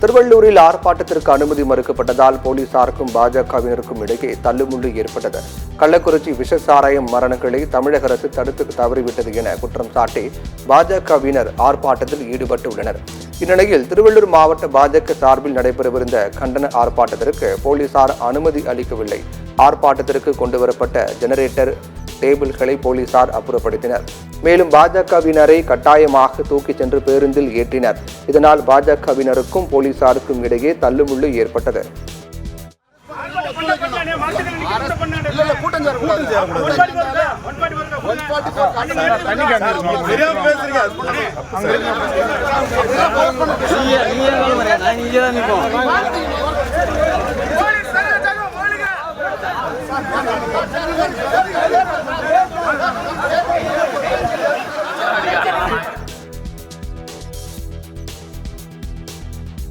திருவள்ளூரில் ஆர்ப்பாட்டத்திற்கு அனுமதி மறுக்கப்பட்டதால் போலீசாருக்கும் பாஜகவினருக்கும் இடையே தள்ளுமுள்ளு ஏற்பட்டது. கள்ளக்குறிச்சி விஷசாராயம் மரணங்களை தமிழக அரசு தடுத்து தவறிவிட்டது என குற்றம் சாட்டி பாஜகவினர் ஆர்ப்பாட்டத்தில் ஈடுபட்டுள்ளனர். இந்நிலையில் திருவள்ளூர் மாவட்ட பாஜக சார்பில் நடைபெறவிருந்த கண்டன ஆர்ப்பாட்டத்திற்கு போலீசார் அனுமதி அளிக்கவில்லை. ஆர்ப்பாட்டத்திற்கு கொண்டுவரப்பட்ட ஜெனரேட்டர் டேபிள்களை போலீசார் அப்புறப்படுத்தினர். மேலும் பாஜகவினரை கட்டாயமாக தூக்கிச் சென்று பேருந்தில் ஏற்றினர். இதனால் பாஜகவினருக்கும் போலீசாருக்கும் இடையே தள்ளுமுள்ளு ஏற்பட்டது.